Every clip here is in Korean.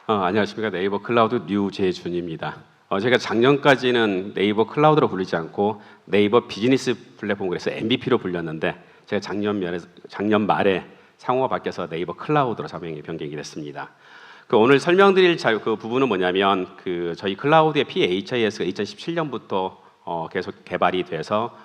안녕하십니까. 네이버 클라우드 류재준입니다. 제가 작년까지는 네이버 클라우드로 부르지 않고 네이버 비즈니스 플랫폼, 그래서 MVP로 불렸는데 제가 작년 말에 상호가 바뀌어서 네이버 클라우드로 사명이 변경이 됐습니다. 오늘 설명드릴 그 부분은 뭐냐면 저희 클라우드의 PHIS가 2017년부터 계속 개발이 돼서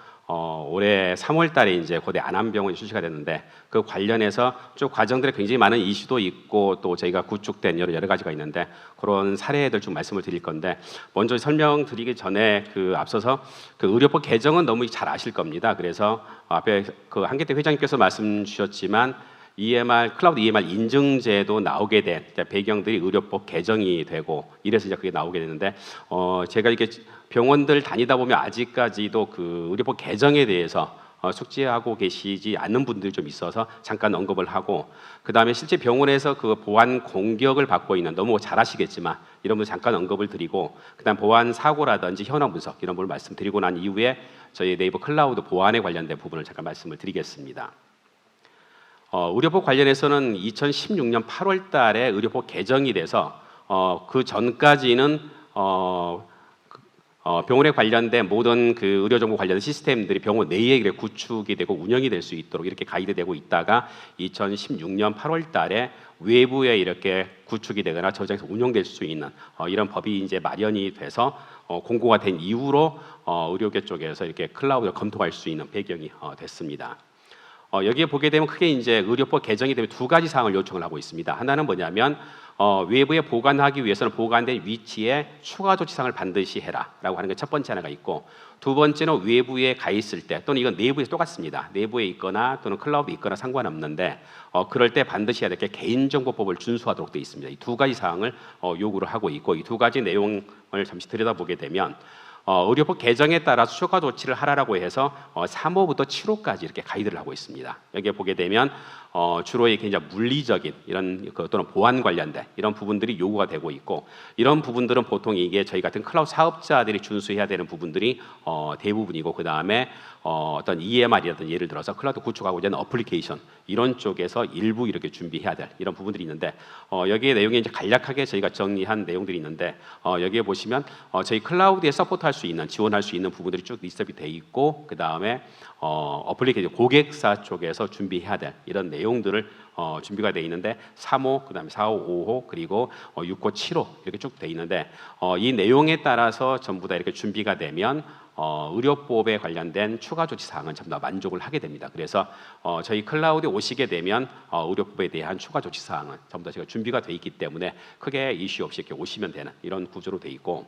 올해 3월 달에 이제 고대 안암병원이 출시가 됐는데, 그 관련해서 쭉 과정들에 굉장히 많은 이슈도 있고 또 저희가 구축된 여러 가지가 있는데, 그런 사례들 좀 말씀을 드릴 건데, 먼저 설명드리기 전에 앞서서 의료법 개정은 너무 잘 아실 겁니다. 그래서 앞에 한계태 회장님께서 말씀 주셨지만 클라우드 EMR 인증제도 나오게 된 배경들이 의료법 개정이 되고, 이래서 이제 그게 나오게 되는데, 제가 이렇게 병원들 다니다 보면 아직까지도 의료법 개정에 대해서 숙지하고 계시지 않는 분들이 좀 있어서 잠깐 언급을 하고, 그 다음에 실제 병원에서 보안 공격을 받고 있는, 너무 잘 아시겠지만 이런 분 잠깐 언급을 드리고, 그 다음 보안 사고라든지 현황 분석 이런 부분을 말씀드리고 난 이후에 저희 네이버 클라우드 보안에 관련된 부분을 잠깐 말씀을 드리겠습니다. 의료법 관련해서는 2016년 8월 달에 의료법 개정이 돼서 그 전까지는 병원에 관련된 모든 의료정보 관련된 시스템들이 병원 내에 구축이 되고 운영이 될 수 있도록 이렇게 가이드되고 있다가 2016년 8월 달에 외부에 이렇게 구축이 되거나 저장해서 운영될 수 있는 이런 법이 이제 마련이 돼서 공고가 된 이후로 의료계 쪽에서 이렇게 클라우드를 검토할 수 있는 배경이 됐습니다. 여기에 보게 되면 크게 이제 의료법 개정이 되면 두 가지 사항을 요청을 하고 있습니다. 하나는 뭐냐면 외부에 보관하기 위해서는 보관된 위치에 추가 조치 사항을 반드시 해라라고 하는 게 첫 번째 하나가 있고, 두 번째는 외부에 가 있을 때, 또는 이건 내부에서 똑같습니다. 내부에 있거나 또는 클라우드에 있거나 상관없는데 그럴 때 반드시 해야 될 게 개인정보법을 준수하도록 되어 있습니다. 이 두 가지 사항을 요구를 하고 있고, 이 두 가지 내용을 잠시 들여다보게 되면 의료법 개정에 따라서 추가 조치를 하라고 해서 3호부터 7호까지 이렇게 가이드를 하고 있습니다. 여기에 보게 되면 주로 이렇게 이제 물리적인 이런 또는 보안 관련된 이런 부분들이 요구가 되고 있고, 이런 부분들은 보통 이게 저희 같은 클라우드 사업자들이 준수해야 되는 부분들이 대부분이고, 그 다음에 어떤 EMR이라든지 예를 들어서 클라우드 구축하고자 하는 어플리케이션 이런 쪽에서 일부 이렇게 준비해야 될 이런 부분들이 있는데, 여기에 내용이 이제 간략하게 저희가 정리한 내용들이 있는데, 여기에 보시면 저희 클라우드에 서포트할 수 있는, 지원할 수 있는 부분들이 쭉 리스트업이 돼 있고, 그 다음에 어플리케이션 고객사 쪽에서 준비해야 될 이런 내용들을 준비가 돼 있는데, 3호, 그 다음에 4호, 5호, 그리고 6호, 7호 이렇게 쭉 돼 있는데, 이 내용에 따라서 전부 다 이렇게 준비가 되면 의료법에 관련된 추가 조치 사항은 전부 다 만족을 하게 됩니다. 그래서 저희 클라우드에 오시게 되면 의료법에 대한 추가 조치 사항은 전부 다 제가 준비가 돼 있기 때문에 크게 이슈 없이 이렇게 오시면 되는 이런 구조로 돼 있고,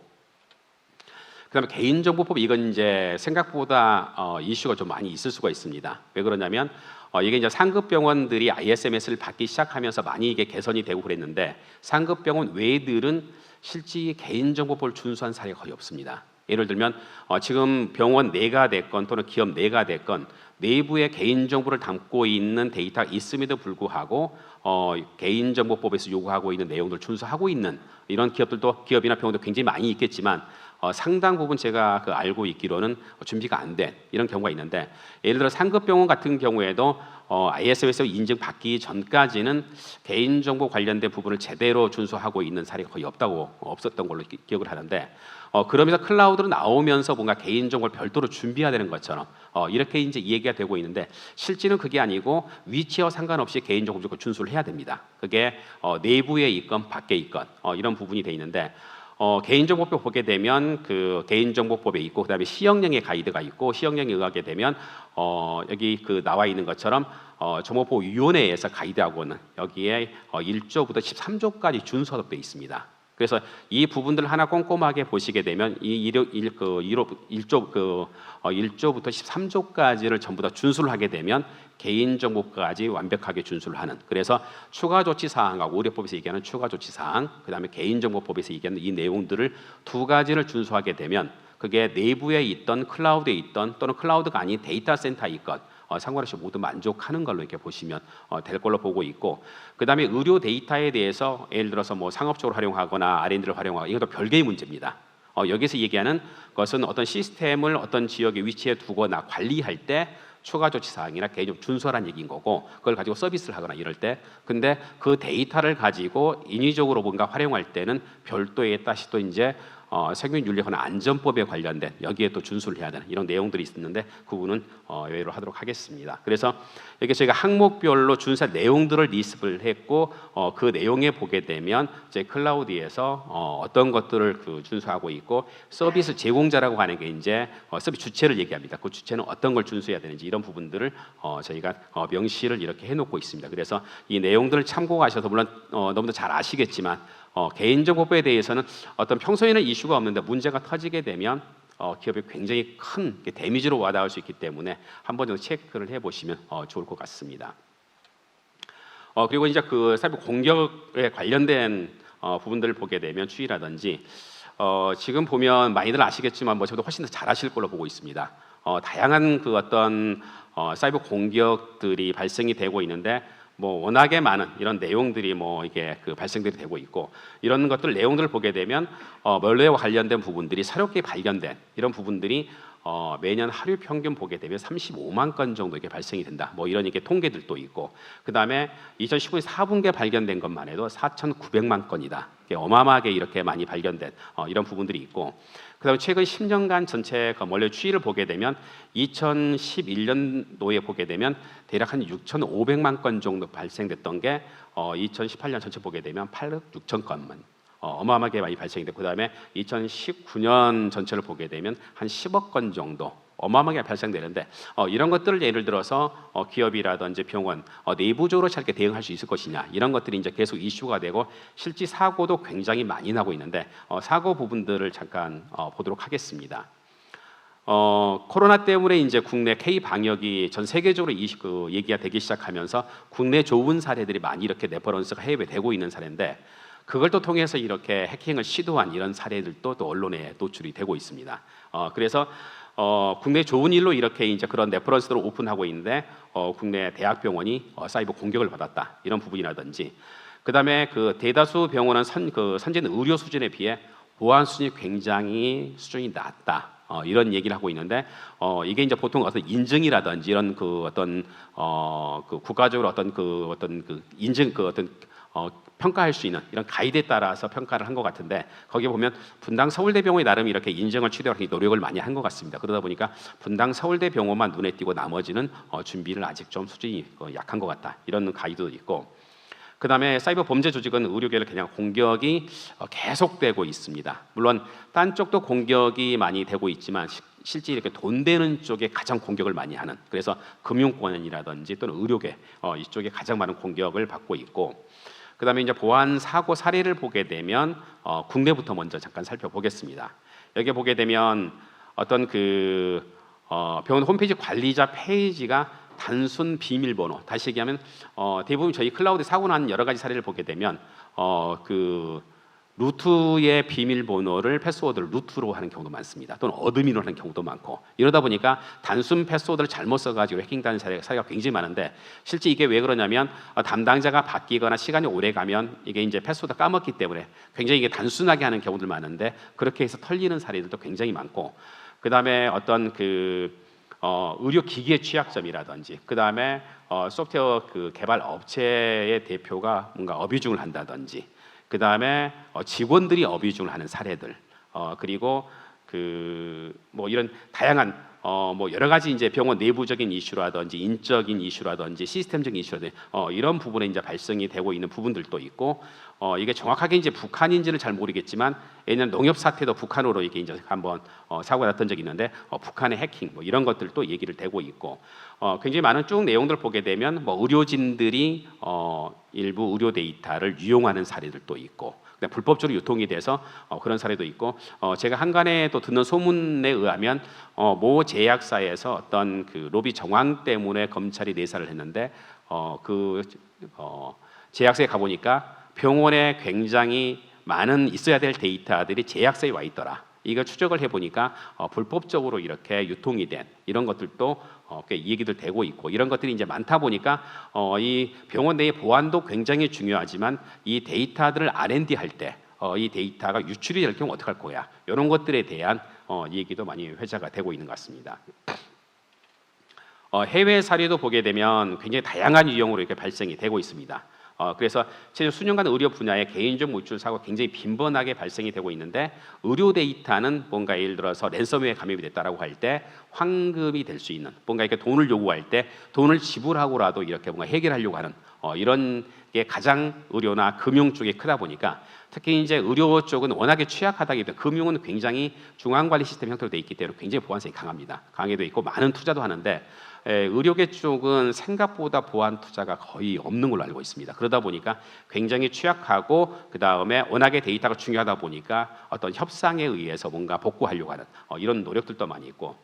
그다음에 개인정보법, 이건 이제 생각보다 이슈가 좀 많이 있을 수가 있습니다. 왜 그러냐면 이게 이제 상급 병원들이 ISMS를 받기 시작하면서 많이 이게 개선이 되고 그랬는데, 상급 병원 외들은 실제 개인정보법을 준수한 사례가 거의 없습니다. 예를 들면 지금 병원 내가 됐건 또는 기업 내가 됐건 내부에 개인정보를 담고 있는 데이터가 있음에도 불구하고 개인정보법에서 요구하고 있는 내용들을 준수하고 있는 이런 기업이나 병원도 굉장히 많이 있겠지만, 상당 부분 제가 알고 있기로는 준비가 안 된 이런 경우가 있는데, 예를 들어 상급병원 같은 경우에도 ISMS 인증 받기 전까지는 개인정보 관련된 부분을 제대로 준수하고 있는 사례가 거의 없었던 걸로 기억을 하는데, 그러면서 클라우드로 나오면서 뭔가 개인정보를 별도로 준비해야 되는 것처럼 이렇게 이제 얘기가 되고 있는데, 실제는 그게 아니고 위치와 상관없이 개인정보 무조건 준수를 해야 됩니다. 그게 내부에 있건 밖에 있건 이런 부분이 돼 있는데, 개인정보법 보게 되면 개인정보법에 있고, 그다음에 시행령의 가이드가 있고, 시행령에 의하게 되면 여기 나와 있는 것처럼 정보보호위원회에서 가이드하고는 여기에 1조부터 13조까지 준수하도록 되어 있습니다. 그래서 이 부분들 하나 꼼꼼하게 보시게 되면 이 1조부터 13조까지를 전부 다 준수를 하게 되면 개인정보까지 완벽하게 준수를 하는, 그래서 추가 조치 사항하고 의료법에서 얘기하는 추가 조치 사항, 그다음에 개인정보법에서 얘기하는 이 내용들을 두 가지를 준수하게 되면 그게 내부에 있던 클라우드에 있던 또는 클라우드가 아닌 데이터 센터에 있건 상관없이 모두 만족하는 걸로 이렇게 보시면 될 걸로 보고 있고, 그다음에 의료 데이터에 대해서 예를 들어서 뭐 상업적으로 활용하거나 R&D를 활용하거나 이것도 별개의 문제입니다. 여기서 얘기하는 것은 어떤 시스템을 어떤 지역에 위치해 두거나 관리할 때 추가 조치 사항이나 개인정보 준수하라는 얘기인 거고, 그걸 가지고 서비스를 하거나 이럴 때, 근데 그 데이터를 가지고 인위적으로 뭔가 활용할 때는 별도의 다시 또 이제 생명윤리화나 안전법에 관련된 여기에 또 준수를 해야 되는 이런 내용들이 있었는데 그 부분은 여기로 하도록 하겠습니다. 그래서 여기 저희가 항목별로 준수할 내용들을 리스트를 했고 그 내용에 보게 되면 이제 클라우드에서 어떤 것들을 그 준수하고 있고 서비스 제공자라고 하는 게 이제 서비스 주체를 얘기합니다. 그 주체는 어떤 걸 준수해야 되는지 이런 부분들을 저희가 명시를 이렇게 해놓고 있습니다. 그래서 이 내용들을 참고하셔서 물론 너무도 잘 아시겠지만 개인정보법에 대해서는 어떤 평소에는 이슈가 없는데 문제가 터지게 되면 기업에 굉장히 큰 데미지로 와닿을 수 있기 때문에 한 번 정도 체크를 해보시면 좋을 것 같습니다. 그리고 이제 그 사이버 공격에 관련된 부분들을 보게 되면 추이라든지 지금 보면 많이들 아시겠지만 뭐 저보다 훨씬 더 잘 아실 걸로 보고 있습니다. 다양한 그 어떤 사이버 공격들이 발생이 되고 있는데 뭐 워낙에 많은 이런 내용들이 뭐 이게 그 발생들이 되고 있고 이런 것들 내용들을 보게 되면 멀웨어와 관련된 부분들이 새롭게 발견된 이런 부분들이 매년 하루 평균 보게 되면 35만 건 정도 이게 발생이 된다. 뭐 이런 이게 통계들도 있고 그 다음에 2019년 4분기에 발견된 것만 해도 4,900만 건이다. 이게 어마어마하게 이렇게 많이 발견된 이런 부분들이 있고 그다음에 최근 10년간 전체 멀웨어 추이를 보게 되면 2011년도에 보게 되면 대략 한 6,500만 건 정도 발생됐던 게 2018년 전체 보게 되면 8억 6천 건만 어마어마하게 많이 발생이 됐고 그다음에 2019년 전체를 보게 되면 한 10억 건 정도 어마어마하게 발생되는데 이런 것들을 예를 들어서 기업이라든지 병원 내부적으로 잘 이렇게 대응할 수 있을 것이냐 이런 것들이 이제 계속 이슈가 되고 실제 사고도 굉장히 많이 나고 있는데 사고 부분들을 잠깐 보도록 하겠습니다. 코로나 때문에 이제 국내 K 방역이 전 세계적으로 얘기가 되기 시작하면서 국내 좋은 사례들이 많이 이렇게 레퍼런스가 해외에 되고 있는 사례인데 그걸 또 통해서 이렇게 해킹을 시도한 이런 사례들도 또 언론에 노출이 되고 있습니다. 그래서 국내 좋은 일로 이렇게 이제 그런 레퍼런스를 오픈하고 있는데 국내 대학병원이 사이버 공격을 받았다 이런 부분이라든지 그다음에 그 대다수 병원은 선진 의료 수준에 비해 보안 수준이 굉장히 수준이 낮다. 이런 얘기를 하고 있는데 이게 이제 보통 어떤 인증이라든지 이런 그 어떤 그 국가적으로 어떤 그 인증 그 어떤 평가할 수 있는 이런 가이드에 따라서 평가를 한 것 같은데 거기에 보면 분당 서울대병원이 나름 이렇게 인증을 취득하기 노력을 많이 한 것 같습니다. 그러다 보니까 분당 서울대병원만 눈에 띄고 나머지는 준비를 아직 좀 수준이 약한 것 같다 이런 가이드도 있고 그 다음에 사이버 범죄 조직은 의료계를 그냥 공격이 계속되고 있습니다. 물론 딴 쪽도 공격이 많이 되고 있지만 실제 이렇게 돈 되는 쪽에 가장 공격을 많이 하는 그래서 금융권이라든지 또는 의료계 이쪽에 가장 많은 공격을 받고 있고 그 다음에 이제 보안 사고 사례를 보게 되면 국내부터 먼저 잠깐 살펴보겠습니다. 여기 보게 되면 어떤 그 병원 홈페이지 관리자 페이지가 단순 비밀번호 다시 얘기하면 대부분 저희 클라우드 사고 난 여러 가지 사례를 보게 되면 그 루트의 비밀번호를 패스워드를 루트로 하는 경우도 많습니다. 또는 어드민으로 하는 경우도 많고 이러다 보니까 단순 패스워드를 잘못 써가지고 해킹되는 사례가 굉장히 많은데 실제 이게 왜 그러냐면 담당자가 바뀌거나 시간이 오래 가면 이게 이제 패스워드 까먹기 때문에 굉장히 이게 단순하게 하는 경우들 많은데 그렇게 해서 털리는 사례들도 굉장히 많고 그 다음에 어떤 그 의료 기기의 취약점이라든지 그 다음에 소프트웨어 그 개발 업체의 대표가 뭔가 어뷰징을 한다든지 그 다음에 직원들이 어뷰징을 하는 사례들 그리고 그 뭐 이런 다양한 뭐 여러 가지 이제 병원 내부적인 이슈라든지 인적인 이슈라든지 시스템적인 이슈라든지 이런 부분에 이제 발생이 되고 있는 부분들도 있고 이게 정확하게 이제 북한인지는 잘 모르겠지만 예년 농협 사태도 북한으로 이게 이제 한번 사고가 났던 적이 있는데 북한의 해킹 뭐 이런 것들도 얘기를 되고 있고 굉장히 많은 쭉 내용들 보게 되면 뭐 의료진들이 일부 의료 데이터를 유용하는 사례들도 있고 불법적으로 유통이 돼서 그런 사례도 있고 제가 한간에 또 듣는 소문에 의하면 모 제약사에서 어떤 그 로비 정황 때문에 검찰이 내사를 했는데 그 제약사에 가보니까 병원에 굉장히 많은 있어야 될 데이터들이 제약사에 와 있더라. 이걸 추적을 해보니까 불법적으로 이렇게 유통이 된 이런 것들도 꽤 얘기들 되고 있고 이런 것들이 이제 많다 보니까 이 병원 내의 보안도 굉장히 중요하지만 이 데이터들을 R&D 할 때 이 데이터가 유출이 될 경우 어떻게 할 거야 이런 것들에 대한 얘기도 많이 회자가 되고 있는 것 같습니다. 해외 사례도 보게 되면 굉장히 다양한 유형으로 이렇게 발생이 되고 있습니다. 그래서 최근 수년간 의료 분야에 개인정 노출 사고가 굉장히 빈번하게 발생이 되고 있는데, 의료 데이터는 뭔가 예를 들어서 랜섬웨어에 감염이 됐다라고 할 때 환급이 될 수 있는, 뭔가 이렇게 돈을 요구할 때 돈을 지불하고라도 이렇게 뭔가 해결하려고 하는 이런 게 가장 의료나 금융 쪽에 크다 보니까, 특히 이제 의료 쪽은 워낙에 취약하다기 때문에, 금융은 굉장히 중앙관리 시스템 형태로 돼 있기 때문에 굉장히 보안성이 강합니다. 강해도 있고 많은 투자도 하는데, 의료계 쪽은 생각보다 보안 투자가 거의 없는 걸로 알고 있습니다. 그러다 보니까 굉장히 취약하고, 그 다음에 워낙에 데이터가 중요하다 보니까 어떤 협상에 의해서 뭔가 복구하려고 하는 이런 노력들도 많이 있고,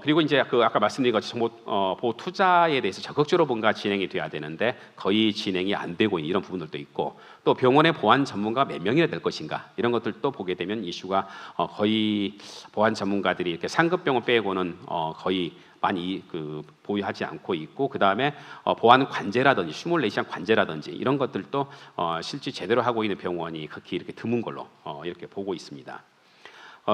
그리고 이제 그 아까 말씀드린 것처럼 정보 보호 투자에 대해서 적극적으로 뭔가 진행이 돼야 되는데 거의 진행이 안 되고 있는 이런 부분들도 있고, 또 병원의 보안 전문가 몇 명이나 될 것인가, 이런 것들도 보게 되면 이슈가 거의 보안 전문가들이 이렇게 상급 병원 빼고는 거의 많이 보유하지 않고 있고, 그 다음에 보안 관제라든지 시뮬레이션 관제라든지 이런 것들도 실제 제대로 하고 있는 병원이 극히 이렇게 드문 걸로 이렇게 보고 있습니다.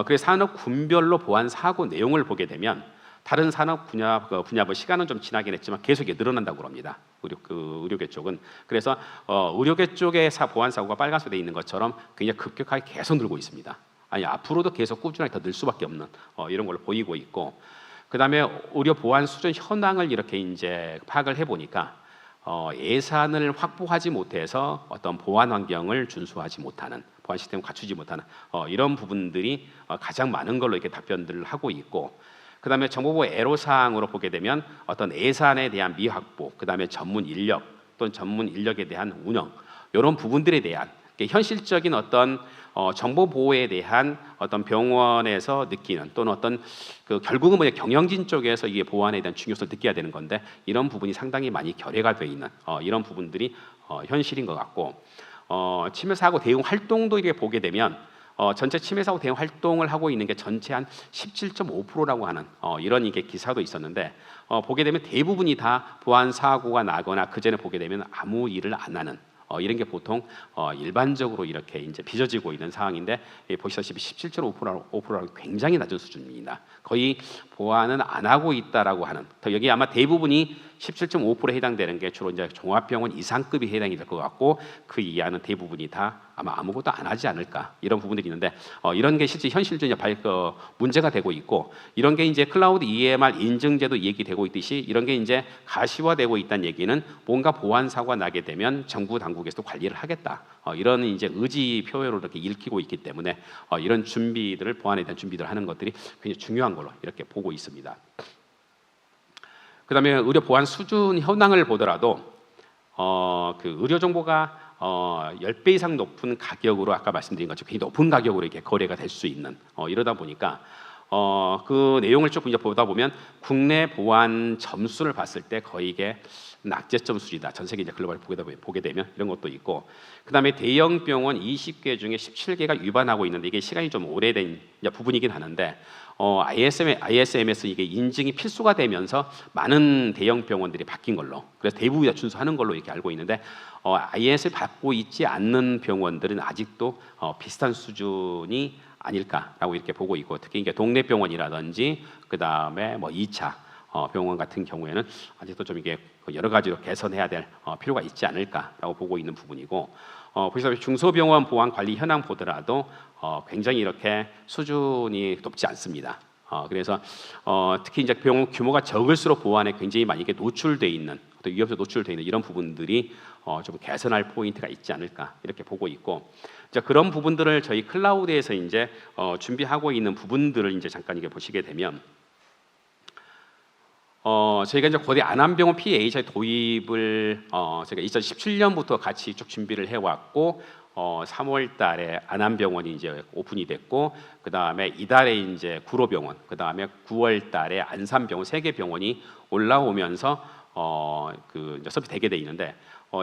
그래서 산업 군별로 보안 사고 내용을 보게 되면 다른 산업 분야별 시간은 좀 지나긴 했지만 계속 늘어난다고 합니다. 의료계 쪽은. 그래서 의료계 쪽의 보안 사고가 빨간색에 돼 있는 것처럼 굉장히 급격하게 계속 늘고 있습니다. 아니 앞으로도 계속 꾸준하게 더 늘 수밖에 없는 이런 걸로 보이고 있고, 그다음에 의료 보안 수준 현황을 이렇게 이제 파악을 해보니까 예산을 확보하지 못해서 어떤 보안 환경을 준수하지 못하는, 보안 시스템을 갖추지 못하는 이런 부분들이 가장 많은 걸로 이렇게 답변들을 하고 있고, 그다음에 정보보호 애로사항으로 보게 되면 어떤 예산에 대한 미확보, 그다음에 전문 인력 또는 전문 인력에 대한 운영, 이런 부분들에 대한 현실적인 어떤 정보 보호에 대한 어떤 병원에서 느끼는, 또는 어떤 결국은 뭐냐 경영진 쪽에서 이게 보안에 대한 중요성을 느껴야 되는 건데, 이런 부분이 상당히 많이 결여가 돼 있는 이런 부분들이 현실인 것 같고, 치매 사고 대응 활동도 이렇게 보게 되면 전체 치매 사고 대응 활동을 하고 있는 게 전체 한 17.5%라고 하는 이런 이게 기사도 있었는데, 보게 되면 대부분이 다 보안 사고가 나거나 그 전에 보게 되면 아무 일을 안 하는 이런 게 보통 일반적으로 이렇게 이제 빚어지고 있는 상황인데, 보시다시피 17.5%라고 굉장히 낮은 수준입니다. 거의 보안은 안 하고 있다라고 하는, 여기 아마 대부분이 17.5%에 해당되는 게 주로 이제 종합병원 이상급이 해당이 될 것 같고, 그 이하는 대부분이 다 아마 아무것도 안 하지 않을까, 이런 부분들이 있는데, 이런 게 실제 현실적인 문제가 되고 있고, 이런 게 이제 클라우드 EMR 인증제도 얘기되고 있듯이 이런 게 이제 가시화되고 있다는 얘기는 뭔가 보안 사고가 나게 되면 정부 당국에서도 관리를 하겠다, 이런 이제 의지 표현으로 이렇게 읽히고 있기 때문에 이런 준비들을, 보안에 대한 준비들을 하는 것들이 굉장히 중요한 걸로 이렇게 보고 있습니다. 그다음에 의료 보안 수준 현황을 보더라도 의료 정보가 10배 이상 높은 가격으로, 아까 말씀드린 것처럼 굉장히 높은 가격으로 이렇게 거래가 될 수 있는 이러다 보니까 그 내용을 조금 이제 보다 보면 국내 보안 점수를 봤을 때 거의 이게 낙제점 수준이다. 전 세계 이제 글로벌 보게 되면 이런 것도 있고, 그다음에 대형 병원 20개 중에 17개가 위반하고 있는데, 이게 시간이 좀 오래된 부분이긴 하는데, ISMS 이게 인증이 필수가 되면서 많은 대형 병원들이 바뀐 걸로, 그래서 대부분이 다 준수하는 걸로 이렇게 알고 있는데, IS를 받고 있지 않는 병원들은 아직도 비슷한 수준이 아닐까라고 이렇게 보고 있고, 특히 이게 동네 병원이라든지 그 다음에 뭐 2차 병원 같은 경우에는 아직도 좀 이게 여러 가지로 개선해야 될 필요가 있지 않을까라고 보고 있는 부분이고, 보시다시피 중소병원 보안 관리 현황 보더라도 굉장히 이렇게 수준이 높지 않습니다. 그래서 특히 이제 병원 규모가 적을수록 보안에 굉장히 많이 이게 노출돼 있는, 또 위협에 노출돼 있는 이런 부분들이 좀 개선할 포인트가 있지 않을까 이렇게 보고 있고, 자, 그런 부분들을 저희 클라우드에서 이제 준비하고 있는 부분들을 이제 잠깐 이게 보시게 되면, 저희가 이제 고대 안암병원 PAHI 도입을 제가 2017년부터 같이 쭉 준비를 해왔고, 3월달에 안암병원이 이제 오픈이 됐고, 그 다음에 이달에 이제 구로병원, 그 다음에 9월달에 안산병원 3개 병원이 올라오면서 이제 서비스 되게 돼 있는데,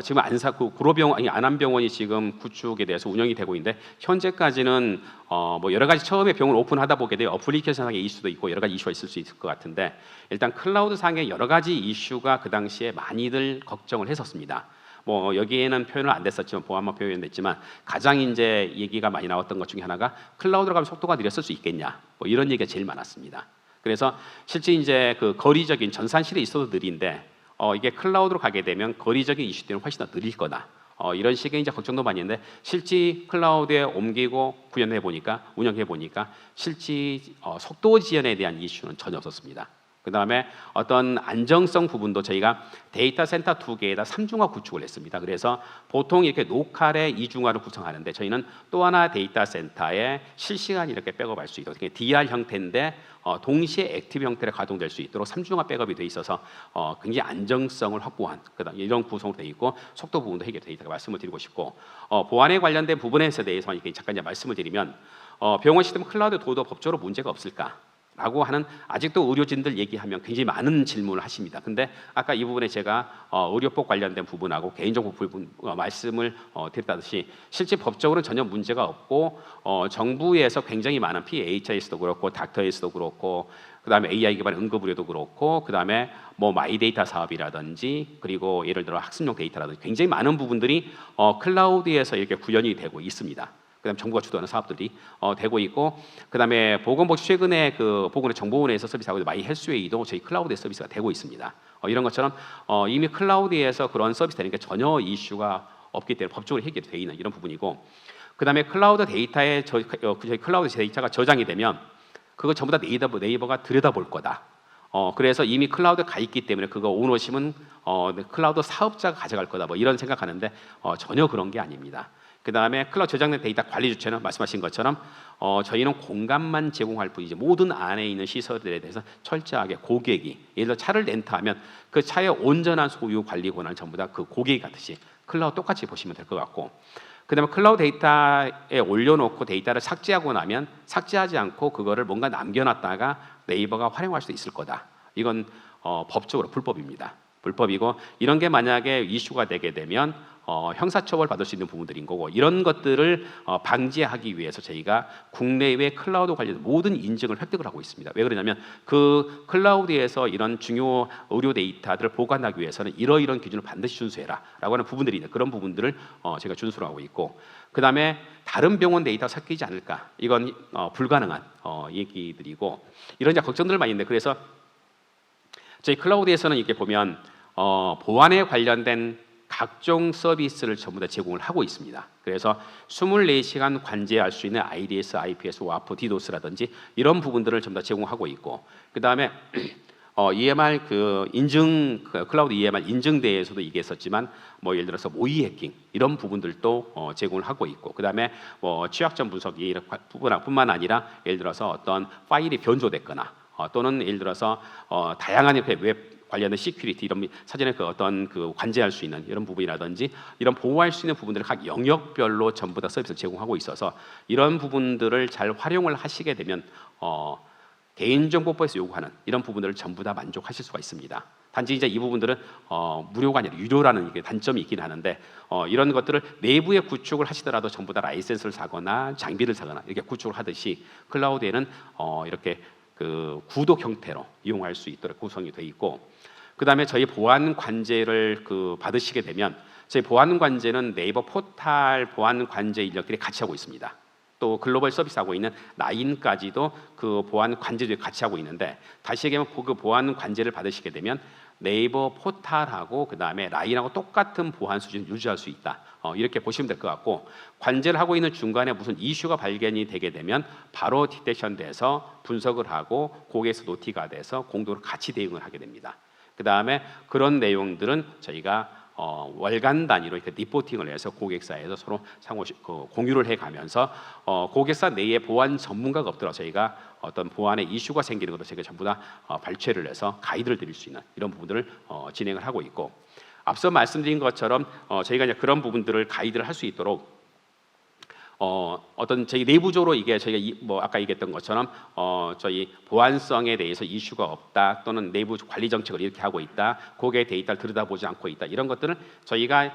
지금 안암병원이 지금 구축에 대해서 운영이 되고 있는데, 현재까지는 뭐 여러 가지 처음에 병원 오픈하다 보게 되면 어플리케이션상의 이슈도 있고 여러 가지 이슈가 있을 수 있을 것 같은데, 일단 클라우드 상의 여러 가지 이슈가 그 당시에 많이들 걱정을 했었습니다. 뭐 여기에는 표현을 안 됐었지만, 보안만 표현됐지만, 가장 이제 얘기가 많이 나왔던 것 중에 하나가 클라우드로 가면 속도가 느렸을 수 있겠냐, 뭐 이런 얘기가 제일 많았습니다. 그래서 실제 이제 그 거리적인 전산실에 있어도 느린데 이게 클라우드로 가게 되면 거리적인 이슈 때문에 훨씬 더 느릴 거다. 이런 식의 이제 걱정도 많이 했는데 실제 클라우드에 옮기고 구현해 보니까 운영해 보니까 실제 속도 지연에 대한 이슈는 전혀 없었습니다. 그 다음에 어떤 안정성 부분도 저희가 데이터 센터 2개에다 3중화 구축을 했습니다. 그래서 보통 이렇게 로컬에 2중화를 구성하는데 저희는 또 하나 데이터 센터에 실시간 이렇게 백업할 수 있도록 DR 형태인데 동시에 액티브 형태로 가동될 수 있도록 3중화 백업이 돼 있어서 굉장히 안정성을 확보한 그다음 이런 구성으로 돼 있고 속도 부분도 해결돼 있다고 말씀을 드리고 싶고 보안에 관련된 부분에 대해서 잠깐 이제 말씀을 드리면 병원 시스템 클라우드 도도 법적으로 문제가 없을까? 라고 하는 아직도 의료진들 얘기하면 굉장히 많은 질문을 하십니다. 근데 아까 이 부분에 제가 의료법 관련된 부분하고 개인정보 부분 말씀을 드렸다듯이 실제 법적으로는 전혀 문제가 없고 정부에서 굉장히 많은 PHS도 그렇고 닥터에스도 그렇고 그다음에 AI 기반 응급의료도 그렇고 그다음에 뭐 마이데이터 사업이라든지 그리고 예를 들어 학습용 데이터라든지 굉장히 많은 부분들이 클라우드에서 이렇게 구현이 되고 있습니다. 그다음 정부가 주도하는 사업들이 되고 있고 그다음에 보건복지 최근에 그 보건의정보원에서 서비스하고 있는 마이헬스웨이도 저희 클라우드 서비스가 되고 있습니다. 이런 것처럼 이미 클라우드에서 그런 서비스 되는 게 전혀 이슈가 없기 때문에 법적으로 해결이 되어 있는 이런 부분이고 그다음에 클라우드 데이터에 저희 클라우드 데이터가 저장이 되면 그거 전부 다 네이버가 들여다볼 거다. 그래서 이미 클라우드에 가 있기 때문에 그거 오너십은 클라우드 사업자가 가져갈 거다. 뭐 이런 생각하는데 전혀 그런 게 아닙니다. 그 다음에 클라우드 저장된 데이터 관리 주체는 말씀하신 것처럼 저희는 공간만 제공할 뿐이지 모든 안에 있는 시설들에 대해서 철저하게 고객이 예를 들어 차를 렌트하면 그 차의 온전한 소유 관리 권한을 전부 다 그 고객이 갖듯이 클라우드 똑같이 보시면 될 것 같고 그 다음에 클라우드 데이터에 올려놓고 데이터를 삭제하고 나면 삭제하지 않고 그거를 뭔가 남겨놨다가 네이버가 활용할 수 있을 거다. 이건 법적으로 불법입니다. 불법이고 이런 게 만약에 이슈가 되게 되면 형사처벌 받을 수 있는 부분들인 거고 이런 것들을 방지하기 위해서 저희가 국내외 클라우드 관련 모든 인증을 획득을 하고 있습니다. 왜 그러냐면 그 클라우드에서 이런 중요 의료 데이터들을 보관하기 위해서는 이러이런 기준을 반드시 준수해라라고 하는 부분들이 있는 그런 부분들을 제가 준수를 하고 있고 그 다음에 다른 병원 데이터가 섞이지 않을까 이건 불가능한 얘기들이고 이런 이제 걱정들 많이 있는데 그래서 저희 클라우드에서는 이렇게 보면 보안에 관련된 각종 서비스를 전부 다 제공을 하고 있습니다. 그래서 24시간 관제할 수 있는 IDS, IPS, 와프, 디도스라든지 이런 부분들을 전부 다 제공하고 있고 그 다음에 EMR 그 인증 클라우드 EMR 인증대에서도 이게 있었지만 뭐 예를 들어서 모의 해킹 이런 부분들도 제공을 하고 있고 그 다음에 뭐 취약점 분석 이런 부분뿐만 아니라 예를 들어서 어떤 파일이 변조됐거나 또는 예를 들어서 다양한 웹 관련된 시큐리티 이런 사전에 그 어떤 그 관제할 수 있는 이런 부분이라든지 이런 보호할 수 있는 부분들을 각 영역별로 전부 다 서비스를 제공하고 있어서 이런 부분들을 잘 활용을 하시게 되면 개인정보법에서 요구하는 이런 부분들을 전부 다 만족하실 수가 있습니다. 단지 이제 이 부분들은 무료가 아니라 유료라는 이게 단점이 있긴 하는데 이런 것들을 내부에 구축을 하시더라도 전부 다 라이센스를 사거나 장비를 사거나 이렇게 구축을 하듯이 클라우드에는 이렇게 그 구독 형태로 이용할 수 있도록 구성이 되어 있고 그 다음에 저희 보안 관제를 받으시게 되면 저희 보안 관제는 네이버 포탈 보안 관제 인력들이 같이 하고 있습니다. 또 글로벌 서비스하고 있는 라인까지도 그 보안 관제들이 같이 하고 있는데 다시 얘기하면 그 보안 관제를 받으시게 되면 네이버 포탈하고 그 다음에 라인하고 똑같은 보안 수준을 유지할 수 있다. 이렇게 보시면 될 것 같고 관제를 하고 있는 중간에 무슨 이슈가 발견이 되게 되면 바로 디텍션돼서 분석을 하고 고객에서 노티가 돼서 공도로 같이 대응을 하게 됩니다. 그 다음에 그런 내용들은 저희가 월간 단위로 이렇게 리포팅을 해서 고객사에서 서로 공유를 해가면서 고객사 내에 보안 전문가가 없더라도 저희가 어떤 보안에 이슈가 생기는 것도 저희가 전부 다 발췌를 해서 가이드를 드릴 수 있는 이런 부분들을 진행을 하고 있고 앞서 말씀드린 것처럼 저희가 이제 그런 부분들을 가이드를 할 수 있도록 어떤 저희 내부적으로 이게 저희가 뭐 아까 얘기했던 것처럼 저희 보안성에 대해서 이슈가 없다 또는 내부 관리 정책을 이렇게 하고 있다 고객의 데이터를 들여다보지 않고 있다 이런 것들은 저희가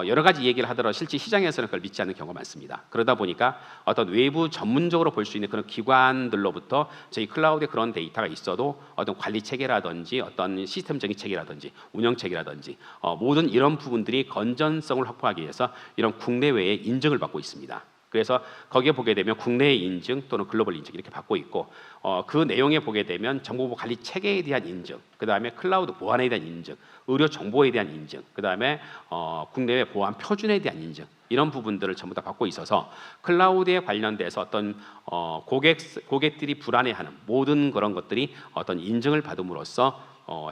여러 가지 얘기를 하더라도 실제 시장에서는 그걸 믿지 않는 경우가 많습니다. 그러다 보니까 어떤 외부 전문적으로 볼 수 있는 그런 기관들로부터 저희 클라우드에 그런 데이터가 있어도 어떤 관리 체계라든지 어떤 시스템적인 체계라든지 운영 체계라든지 모든 이런 부분들이 건전성을 확보하기 위해서 이런 국내외의 인증을 받고 있습니다. 그래서 거기에 보게 되면 국내 인증 또는 글로벌 인증 이렇게 받고 있고 그 내용에 보게 되면 정보보호 관리 체계에 대한 인증, 그 다음에 클라우드 보안에 대한 인증, 의료 정보에 대한 인증, 그 다음에 국내외 보안 표준에 대한 인증 이런 부분들을 전부 다 받고 있어서 클라우드에 관련돼서 어떤 고객들이 불안해하는 모든 그런 것들이 어떤 인증을 받음으로써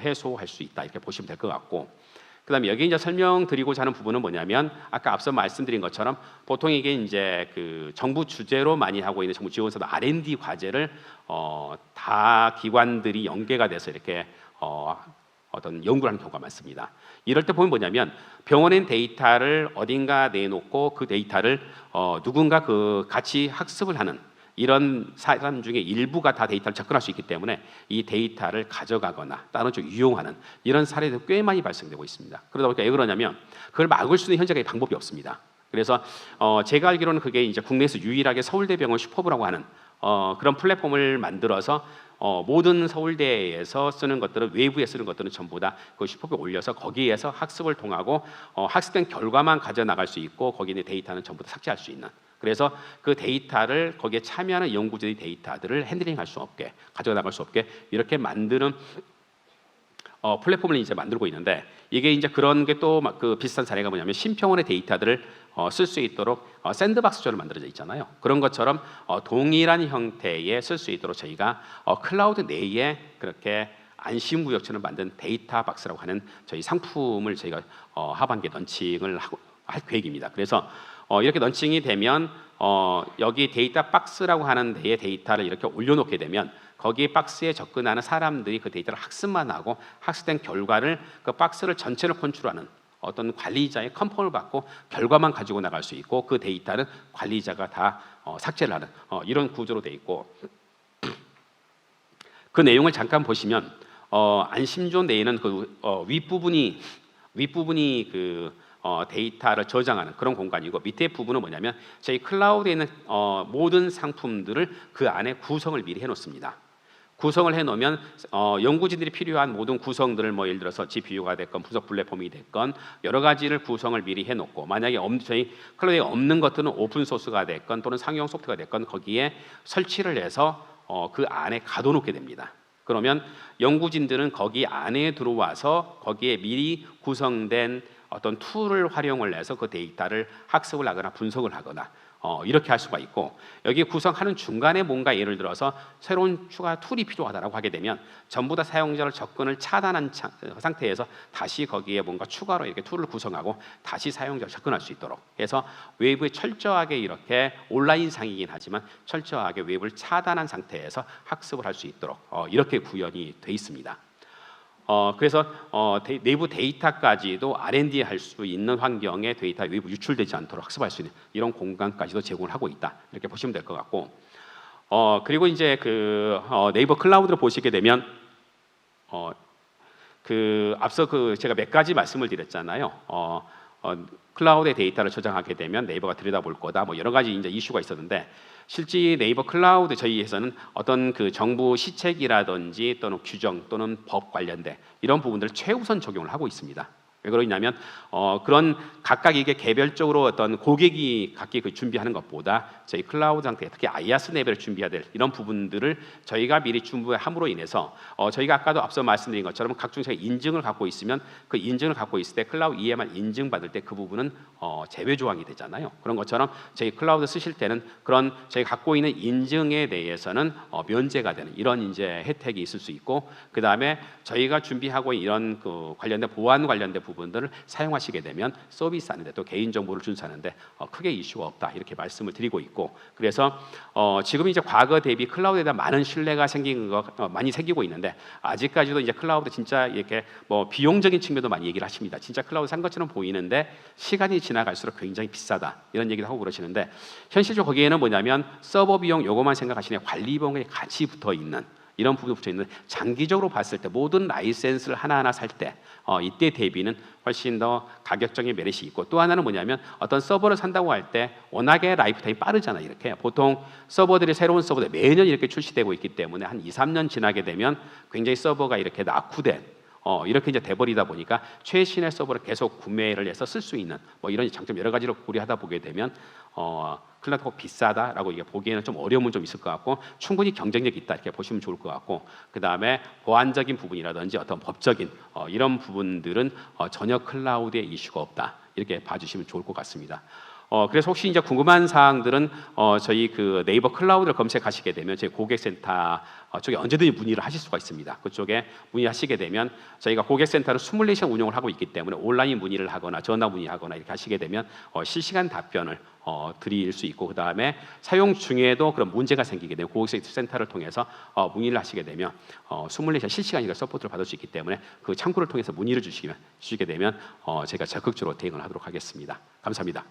해소할 수 있다 이렇게 보시면 될 것 같고. 그다음에 여기 이제 설명드리고자 하는 부분은 뭐냐면 아까 앞서 말씀드린 것처럼 보통 이게 이제 그 정부 주재로 많이 하고 있는 정부 지원사도 R&D 과제를 다 기관들이 연계가 돼서 이렇게 어떤 연구를 하는 경우가 많습니다. 이럴 때 보면 뭐냐면 병원의 데이터를 어딘가 내놓고 그 데이터를 누군가 그 같이 학습을 하는 이런 사람 중에 일부가 다 데이터를 접근할 수 있기 때문에 이 데이터를 가져가거나 다른 쪽 이용하는 이런 사례도 꽤 많이 발생되고 있습니다. 그러다 보니까 왜 그러냐면 그걸 막을 수 있는 현재까지 방법이 없습니다. 그래서 제가 알기로는 그게 이제 국내에서 유일하게 서울대병원 슈퍼브라고 하는 그런 플랫폼을 만들어서 모든 서울대에서 쓰는 것들은 외부에 쓰는 것들은 전부 다 그 슈퍼브에 올려서 거기에서 학습을 통하고 학습된 결과만 가져 나갈 수 있고 거기 있는 데이터는 전부 다 삭제할 수 있는. 그래서 그 데이터를 거기에 참여하는 연구자의 데이터들을 핸들링할 수 없게 가져 나갈 수 없게 이렇게 만드는 플랫폼을 이제 만들고 있는데 이게 이제 그런 게 또 그 비슷한 사례가 뭐냐면 심평원의 데이터들을 쓸 수 있도록 샌드박스처럼 만들어져 있잖아요. 그런 것처럼 동일한 형태의 쓸 수 있도록 저희가 클라우드 내에 그렇게 안심구역처럼 만든 데이터 박스라고 하는 저희 상품을 저희가 하반기에 런칭을 할 계획입니다. 그래서 이렇게 런칭이 되면 여기 데이터 박스라고 하는 데에 데이터를 이렇게 올려놓게 되면 거기 박스에 접근하는 사람들이 그 데이터를 학습만 하고 학습된 결과를 그 박스를 전체를 컨트롤하는 어떤 관리자의 컨펌을 받고 결과만 가지고 나갈 수 있고 그 데이터는 관리자가 다 삭제를 하는 이런 구조로 돼 있고 그 내용을 잠깐 보시면 안심존 내에는 그 윗부분이 그 데이터를 저장하는 그런 공간이고 밑에 부분은 뭐냐면 저희 클라우드에 있는 모든 상품들을 그 안에 구성을 미리 해놓습니다. 구성을 해놓으면 연구진들이 필요한 모든 구성들을 뭐 예를 들어서 GPU가 됐건 분석 플랫폼이 됐건 여러 가지를 구성을 미리 해놓고 만약에 저희 클라우드에 없는 것들은 오픈 소스가 됐건 또는 상용 소프트가 됐건 거기에 설치를 해서 그 안에 가둬놓게 됩니다. 그러면 연구진들은 거기 안에 들어와서 거기에 미리 구성된 어떤 툴을 활용을 해서 그 데이터를 학습을 하거나 분석을 하거나 이렇게 할 수가 있고 여기 구성하는 중간에 뭔가 예를 들어서 새로운 추가 툴이 필요하다라고 하게 되면 전부 다 사용자를 접근을 차단한 상태에서 다시 거기에 뭔가 추가로 이렇게 툴을 구성하고 다시 사용자를 접근할 수 있도록 해서 외부에 철저하게 이렇게 온라인상이긴 하지만 철저하게 외부를 차단한 상태에서 학습을 할 수 있도록 이렇게 구현이 돼 있습니다. 그래서 내부 데이터까지도 R&D 할 수 있는 환경에 데이터 외부 유출되지 않도록 학습할 수 있는 이런 공간까지도 제공을 하고 있다 이렇게 보시면 될 것 같고 그리고 이제 그 네이버 클라우드를 보시게 되면 그 앞서 그 제가 몇 가지 말씀을 드렸잖아요. 클라우드의 데이터를 저장하게 되면 네이버가 들여다볼 거다 뭐 여러 가지 이제 이슈가 있었는데 실제 네이버 클라우드 저희에서는 어떤 그 정부 시책이라든지 또는 규정 또는 법 관련된 이런 부분들을 최우선 적용을 하고 있습니다. 왜 그러냐면 그런 각각 이게 개별적으로 어떤 고객이 각기 그 준비하는 것보다 저희 클라우드 상태 특히 IaaS 레벨을 준비해야 될 이런 부분들을 저희가 미리 준비함으로 인해서 저희가 아까도 앞서 말씀드린 것처럼 각종 저희 인증을 갖고 있으면 그 인증을 갖고 있을 때 클라우드 EMR 인증 받을 때 그 부분은 제외 조항이 되잖아요. 그런 것처럼 저희 클라우드 쓰실 때는 그런 저희 갖고 있는 인증에 대해서는 면제가 되는 이런 이제 혜택이 있을 수 있고 그 다음에 저희가 준비하고 이런 그 관련된 보안 관련된 부분들을 사용하시게 되면 서비스하는데 또 개인정보를 준수하는데 크게 이슈가 없다 이렇게 말씀을 드리고 있고 그래서 지금 이제 과거 대비 클라우드에 대한 많은 신뢰가 생긴 거 많이 생기고 있는데 아직까지도 이제 클라우드 진짜 이렇게 뭐 비용적인 측면도 많이 얘기를 하십니다. 진짜 클라우드 산 것처럼 보이는데 시간이 지나갈수록 굉장히 비싸다 이런 얘기도 하고 그러시는데 현실적으로 거기에는 뭐냐면 서버 비용 요거만 생각하시면 관리 비용이 같이 붙어 있는 이런 부분이 붙어 있는 장기적으로 봤을 때 모든 라이센스를 하나하나 살 때 이때 대비는 훨씬 더 가격적인 메리트이 있고 또 하나는 뭐냐면 어떤 서버를 산다고 할 때 워낙에 라이프 타임이 빠르잖아요. 이렇게 보통 서버들이 새로운 서버들 매년 이렇게 출시되고 있기 때문에 한 2, 3년 지나게 되면 굉장히 서버가 이렇게 낙후된 이렇게 이제 돼버리다 보니까 최신의 서버를 계속 구매를 해서 쓸 수 있는 뭐 이런 장점 여러 가지로 고려하다 보게 되면 클라우드가 비싸다라고 이게 보기에는 좀 어려움은 좀 있을 것 같고 충분히 경쟁력이 있다 이렇게 보시면 좋을 것 같고 그 다음에 보안적인 부분이라든지 어떤 법적인 이런 부분들은 전혀 클라우드에 이슈가 없다 이렇게 봐주시면 좋을 것 같습니다. 그래서 혹시 이제 궁금한 사항들은 저희 그 네이버 클라우드를 검색하시게 되면 저희 고객센터 쪽에 언제든지 문의를 하실 수가 있습니다. 그쪽에 문의하시게 되면 저희가 고객센터를 24시간 운영을 하고 있기 때문에 온라인 문의를 하거나 전화 문의하거나 이렇게 하시게 되면 실시간 답변을 드릴 수 있고 그 다음에 사용 중에도 그런 문제가 생기게 되면 고객센터를 통해서 문의를 하시게 되면 24시간 실시간 서포트를 받을 수 있기 때문에 그 창구를 통해서 문의를 주시게 되면 제가 적극적으로 대응을 하도록 하겠습니다. 감사합니다.